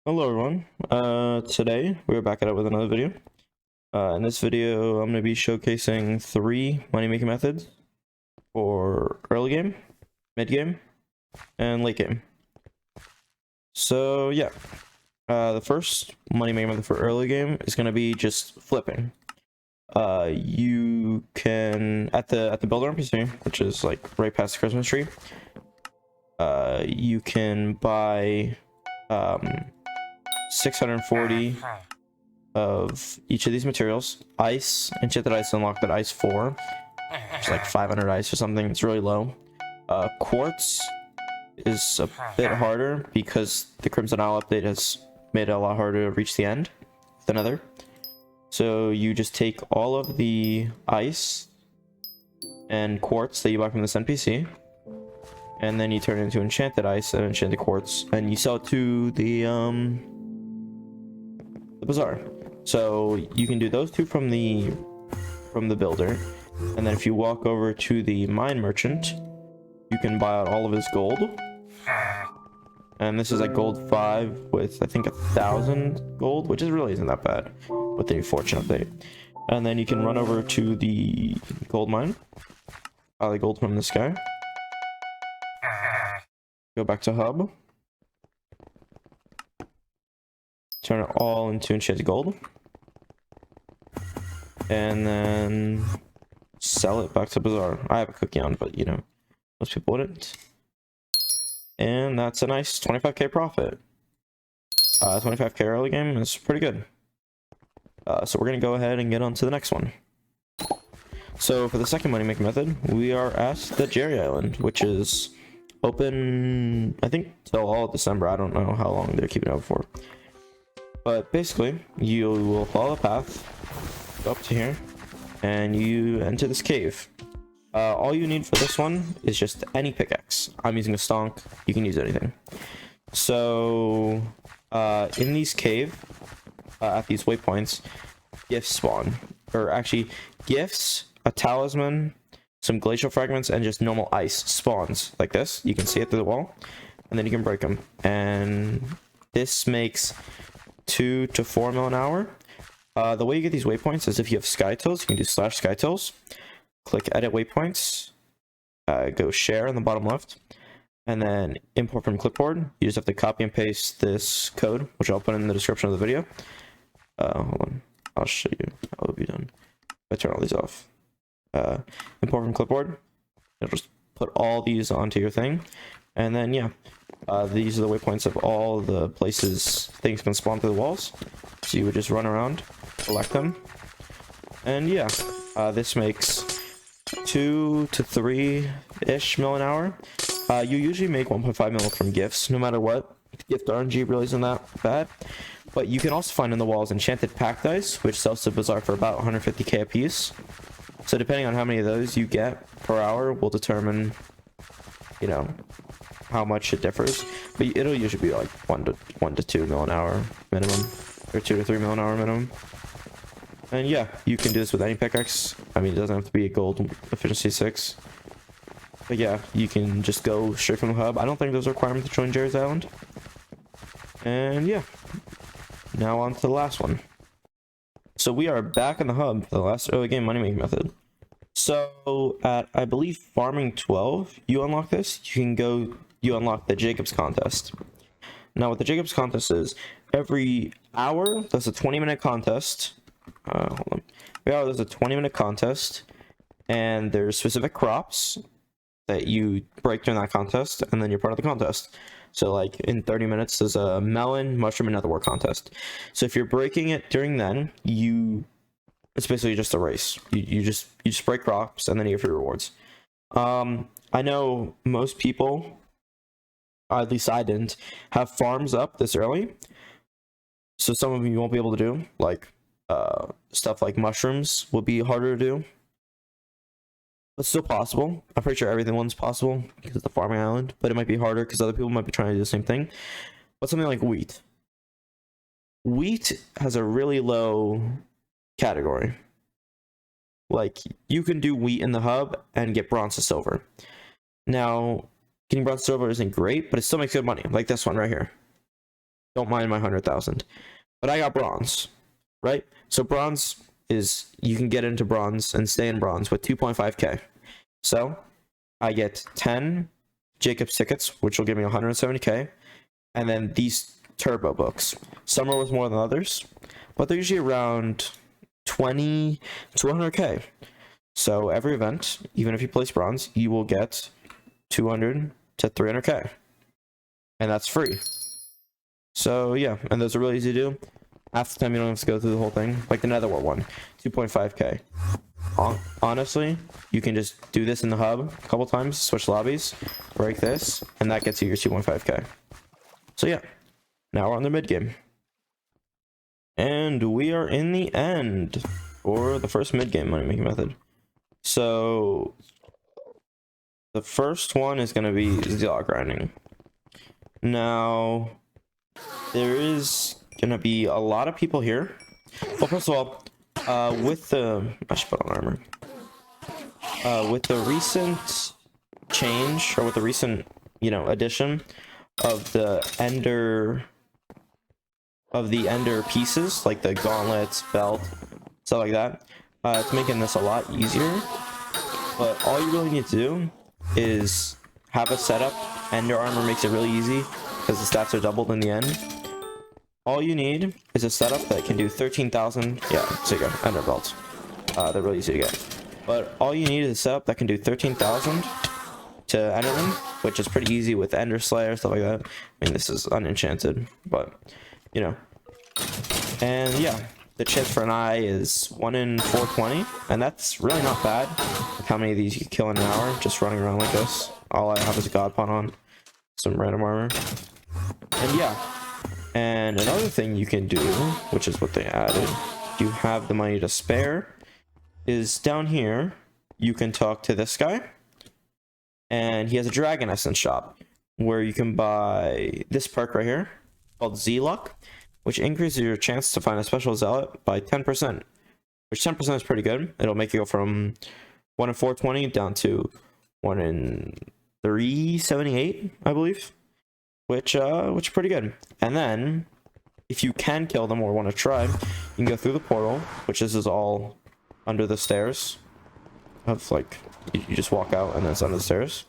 Hello everyone. Today we're back at it with another video. In this video, I'm going to be showcasing 3 money-making methods for early game, mid game, and late game. So yeah, the first money-making method for early game is going to be just flipping. You can at the builder NPC, which is like right past the Christmas tree. You can buy 640 of each of these materials. Ice, enchanted ice unlocked at ice 4. It's like 500 ice or something. It's really low. Quartz is a bit harder because the Crimson Isle update has made it a lot harder to reach the end with the Nether. So you just take all of the ice and quartz that you buy from this NPC, and then you turn it into enchanted ice and enchanted quartz, and you sell it to the bazaar. So you can do those two from the builder, and then if you walk over to the mine merchant, you can buy out all of his gold. And this is like gold 5 with I think 1,000 gold, which really isn't that bad with the fortune update. And then you can run over to the gold mine, buy the gold from this guy, go back to hub, turn it all into enchanted gold, and then sell it back to bazaar. I have a cookie on, but you know, most people wouldn't. And that's a nice 25k profit. 25k early game is pretty good. So we're gonna go ahead and get on to the next one. So for the second money making method, we are at the Jerry Island, which is open, I think, till all of December. I don't know how long they're keeping it up for. But basically, you will follow the path, go up to here, and you enter this cave. All you need for this one is just any pickaxe. I'm using a stonk. You can use anything. So, in these cave, at these waypoints, gifts spawn. Or actually, gifts, a talisman, some glacial fragments, and just normal ice spawns like this. You can see it through the wall, and then you can break them. And this makes 2 to 4 mil an hour. The way you get these waypoints is if you have skytills, you can do /skytills. Click edit waypoints, go share in the bottom left, and then import from clipboard. You just have to copy and paste this code, which I'll put in the description of the video. Hold on, I'll show you how it'll be done. I turn all these off. Import from clipboard. You'll just put all these onto your thing, and then yeah, these are the waypoints of all the places things can spawn through the walls. So you would just run around, collect them, and yeah, this makes 2 to 3-ish mil an hour. You usually make 1.5 mil from gifts, no matter what. Gift RNG really isn't that bad. But you can also find in the walls enchanted packed ice, which sells to bazaar for about 150k a piece. So depending on how many of those you get per hour will determine, you know, how much it differs. But it'll usually be like 1 to 2 mil an hour minimum, or 2 to 3 mil an hour minimum. And yeah, you can do this with any pickaxe. I mean, it doesn't have to be a gold efficiency 6. But yeah, you can just go straight from the hub. I don't think there's a requirement to join Jerry's Island. And yeah, now on to the last one. So we are back in the hub for the last early game money making method. So at, I believe, farming 12, you unlock this. You unlock the Jacobs contest. Now what the Jacobs contest is, every hour, there's a 20-minute contest. Hold on. Yeah, there's a 20-minute contest, and there's specific crops that you break during that contest, and then you're part of the contest. So like in 30 minutes, there's a melon, mushroom, and netherwort contest. So if you're breaking it during then, it's basically just a race. You just break crops, and then you get free rewards. I know most people, at least I didn't, have farms up this early. So some of you won't be able to do, like, stuff like mushrooms will be harder to do, but still possible. I'm pretty sure everything one's possible because it's a farming island, but it might be harder because other people might be trying to do the same thing. But something like wheat has a really low category. Like, you can do wheat in the hub and get bronze to silver. Now, getting bronze to silver isn't great, but it still makes good money, like this one right here. Don't mind my 100,000. But I got bronze, right? So bronze is, you can get into bronze and stay in bronze with 2.5k. So I get 10 Jacob's tickets, which will give me 170k, and then these turbo books. Some are worth more than others, but they're usually around 20 to 100k. So every event, even if you place bronze, you will get 200 to 300k, and that's free. So yeah, and those are really easy to do. Half the time you don't have to go through the whole thing. Like the Netherwar one, 2.5k. Honestly, you can just do this in the hub a couple times, switch lobbies, break this, and that gets you your 2.5k. So yeah, now we're on the mid game. And we are in the end for the first mid game money making method. So the first one is going to be Zillock grinding. Now, there is going to be a lot of people here. Well, first of all, with the... I should put on armor. With the recent change, or with the recent, addition of the Ender... of the Ender pieces, like the gauntlets, belt, stuff like that, it's making this a lot easier. But all you really need to do is have a setup. Ender armor makes it really easy because the stats are doubled in the end. All you need is a setup that can do 13,000. Yeah, so you go, Ender belts. They're really easy to get. But all you need is a setup that can do 13,000 to Enderman, which is pretty easy with Ender Slayer, stuff like that. I mean, this is unenchanted, but, And yeah, the chance for an eye is 1 in 420, and that's really not bad. Like how many of these you can kill in an hour just running around like this. All I have is a god pawn on, some random armor. And yeah, and another thing you can do, which is what they added, if you have the money to spare, is down here you can talk to this guy, and he has a dragon essence shop where you can buy this perk right here called Z-Luck, which increases your chance to find a special zealot by 10%, which 10% is pretty good. It'll make you go from 1 in 420 down to 1 in 378, I believe, which is pretty good. And then, if you can kill them or want to try, you can go through the portal, which this is all under the stairs. Of like, you just walk out and then it's under the stairs.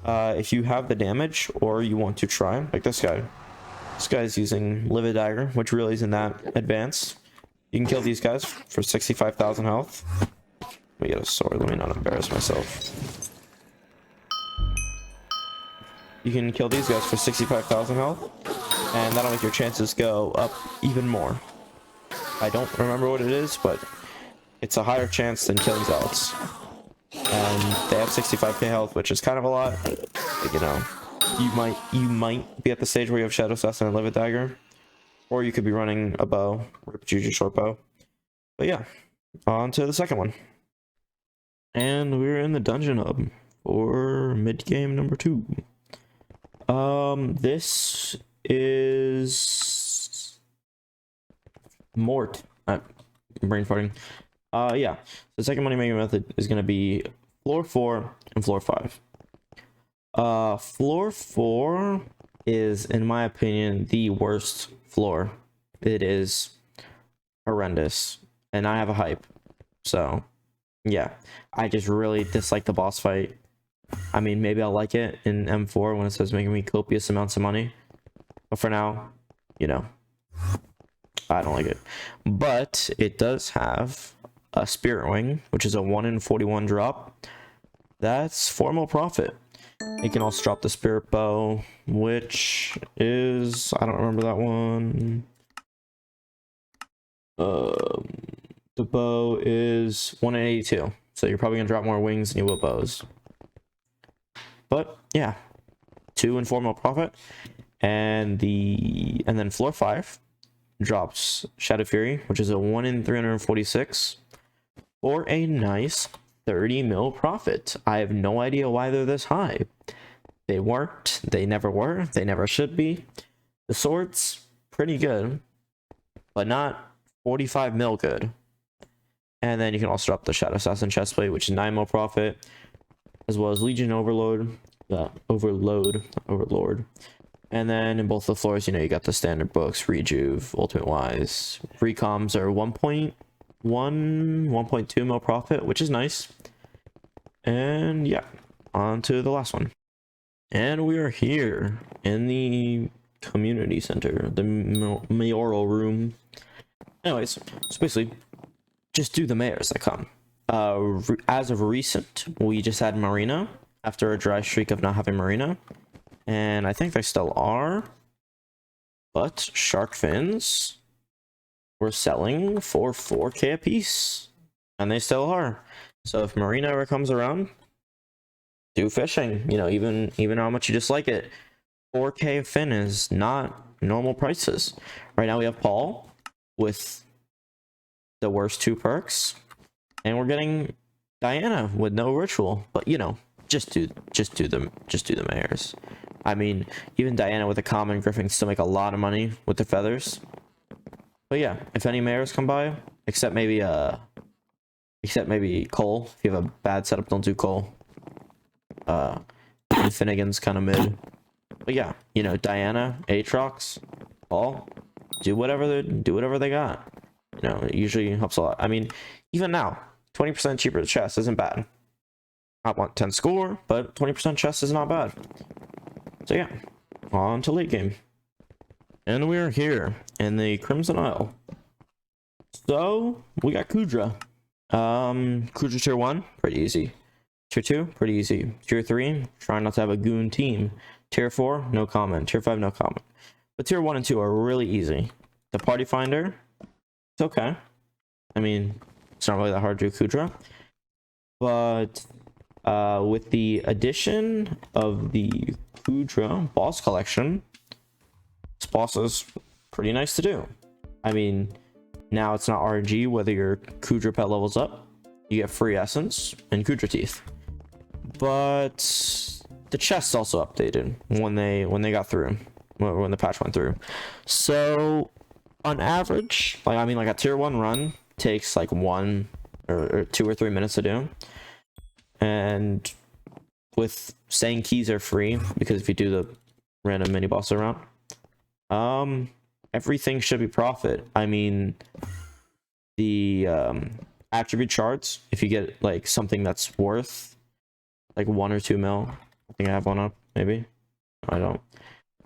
If you have the damage or you want to try, like this guy. This guy's using Livid Dagger, which really isn't that advanced. You can kill these guys for 65,000 health. Let me get a sword. Let me not embarrass myself. You can kill these guys for 65,000 health, and that'll make your chances go up even more. I don't remember what it is, but it's a higher chance than killing zealots. And they have 65k health, which is kind of a lot. But, you might be at the stage where you have Shadow Assassin and Livid Dagger, or you could be running a bow, Rip Juju short bow. But yeah, on to the second one. And we're in the dungeon hub for mid game number 2. This is Mort. I'm brain farting. Yeah. The second money making method is gonna be floor 4 and floor 5. Floor 4 is, in my opinion, the worst floor. It is horrendous, and I have a hype, so yeah, I just really dislike the boss fight. I mean, maybe I'll like it in M4 when it says making me copious amounts of money, but for now, I don't like it. But it does have a Spirit Wing, which is a 1 in 41 drop. That's 4 mil profit. You can also drop the Spirit Bow, which is, I don't remember that one. The bow is 1 in 82, so you're probably gonna drop more wings than you will bows. But yeah, 2 and 4 mil profit, and then floor 5 drops Shadow Fury, which is a 1 in 346, or a nice 30 mil profit. I have no idea why they're this high. They weren't, they never were, they never should be. The sword's pretty good, but not 45 mil good. And then you can also drop the Shadow Assassin chestplate, which is 9 mil profit, as well as Legion Overlord, Overlord, And then in both the floors, you know, you got the standard books, Rejuve, Ultimate Wise. Recoms are 1.1, 1.2 mil profit, which is nice. And yeah, on to the last one. And we are here in the community center, the mayoral room. Anyways, so basically, just do the mayors that come. As of recent, we just had Marina after a dry streak of not having Marina. And I think they still are. But shark fins were selling for 4K a piece. And they still are. So if Marina ever comes around, do fishing. You know, even how much you dislike it. 4K a fin is not normal prices. Right now we have Paul with the worst 2 perks. And we're getting Diana with no ritual. But you know, just do the mayors. I mean, even Diana with a common Griffin still make a lot of money with the feathers. But yeah, if any mayors come by, except maybe Cole. If you have a bad setup, don't do Cole. And Finnegan's kind of mid. But yeah, you know, Diana, Aatrox, Paul, do whatever they got. You know, it usually helps a lot. I mean, even now, 20% cheaper the chest isn't bad. Not want 10 score, but 20% chest is not bad. So yeah, on to late game. And we are here in the Crimson Isle. So we got Kudra. Kudra tier 1, pretty easy. Tier 2, pretty easy. Tier 3, try not to have a goon team. Tier 4, no comment. Tier 5, no comment. But tier 1 and 2 are really easy. The Party Finder, it's okay. I mean, it's not really that hard to do Kudra. But with the addition of the Kudra boss collection, this boss is pretty nice to do. I mean, now it's not RNG whether your Kudra pet levels up. You get free essence and Kudra teeth. But the chest's also updated when they got through, when the patch went through. So on average, like a tier 1 run takes like 1 or 2 or 3 minutes to do. And with saying keys are free, because if you do the random mini boss around, everything should be profit. I mean, the attribute charts, if you get like something that's worth like 1 or 2 mil, I think I have one up, maybe. I don't.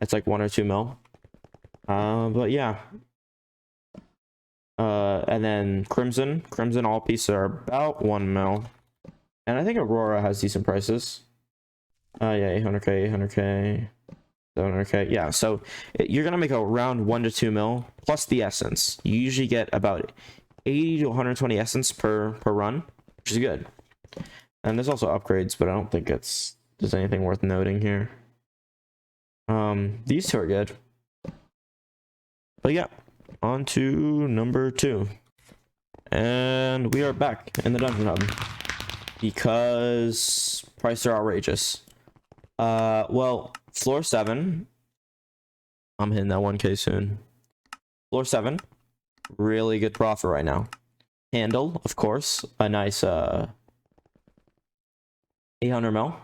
It's like 1 or 2 mil. But yeah. And then Crimson all pieces are about 1 mil. And I think Aurora has decent prices. Yeah, 800k, 800k, 700k. Yeah, so you're gonna make around 1 to 2 mil plus the essence. You usually get about 80 to 120 essence per run, which is good. And there's also upgrades, but I don't think there's anything worth noting here. These 2 are good. But yeah, on to number 2. And we are back in the dungeon hub because prices are outrageous. Well, floor 7, I'm hitting that 1k soon. Floor 7, really good profit right now. Handle, of course, a nice 800 mil.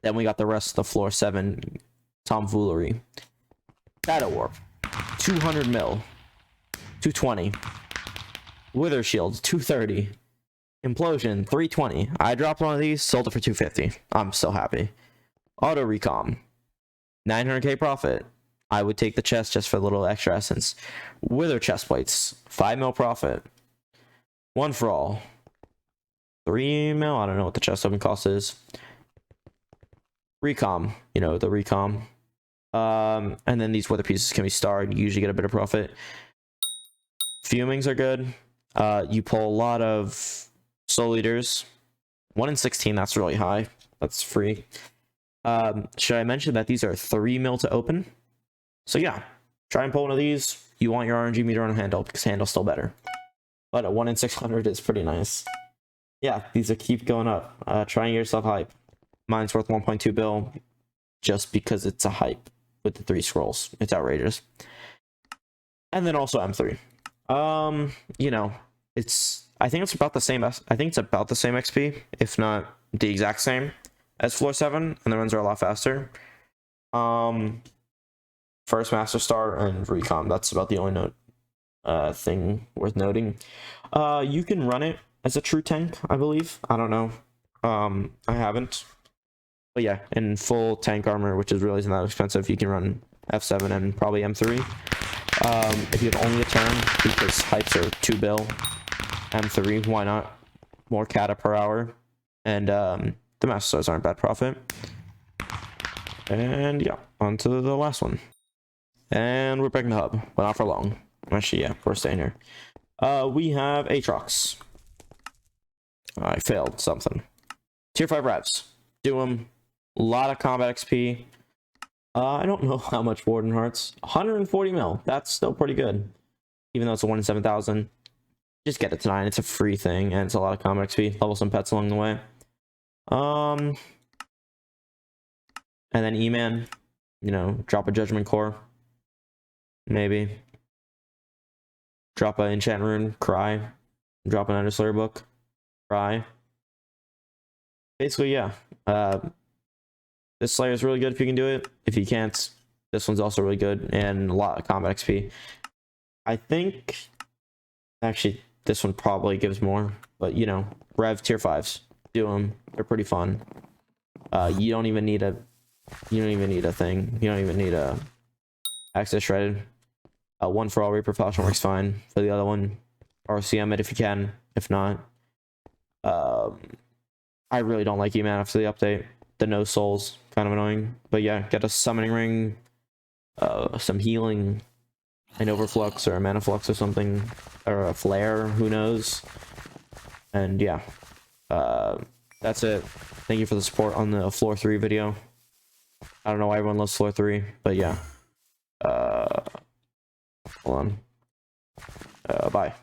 Then we got the rest of the floor 7 tomfoolery. Shadow Warp, 200 mil, 220. Wither Shield, 230. Implosion, 320. I dropped one of these, sold it for 250. I'm so happy. Auto Recom, 900k profit. I would take the chest just for a little extra essence. Wither chest plates, 5 mil profit. One for all, 3 mil. I don't know what the chest open cost is. Recom, you know, the recom. And then these wither pieces can be starred. You usually get a bit of profit. Fumings are good. You pull a lot of soul leaders. 1 in 16, that's really high. That's free. Should I mention that these are 3 mil to open? So yeah, try and pull one of these. You want your RNG meter on handle because handle's still better. But a 1 in 600 is pretty nice. Yeah, these are keep going up. Try and get yourself hype. Mine's worth 1.2 bill just because it's a hype with the 3 scrolls. It's outrageous. And then also M3. You know, I think it's about the same. I think it's about the same XP, if not the exact same as floor 7, and the runs are a lot faster. first Master Star and Recon. That's about the only thing worth noting. You can run it as a true tank, I believe. I don't know. I haven't. But yeah, in full tank armor, which is really isn't that expensive, you can run F7 and probably M3. If you have only a turn, because hypes are 2 bill, M3, why not? More cata per hour. And the Master Stars aren't bad profit. And yeah, on to the last one. And we're breaking the hub, but not for long. Actually, yeah, we're staying here. We have Aatrox. I failed something. Tier 5 reps. Do them. A lot of combat XP. I don't know how much Warden Hearts. 140 mil. That's still pretty good. Even though it's a 1 in 7,000. Just get it to 9. It's a free thing, and it's a lot of combat XP. Level some pets along the way. And then E-Man. You know, drop a Judgment Core. Maybe. Drop an Enchant Rune. Cry. Drop an Underslayer book. Cry. Basically, yeah. This Slayer is really good if you can do it. If you can't, this one's also really good and a lot of combat XP. I think actually this one probably gives more, but you know, Rev tier 5s, do them. They're pretty fun. You don't even need a thing. You don't even need a access shredded. One for all Reaper Falchion works fine. For the other one, RCM it if you can. If not, I really don't like E-Man after the update. The no souls, kind of annoying. But yeah, get a summoning ring, some healing, an overflux or a mana flux or something, or a flare, who knows. And yeah, that's it. Thank you for the support on the floor 3 video. I don't know why everyone loves floor 3, but yeah. Hold on. Bye.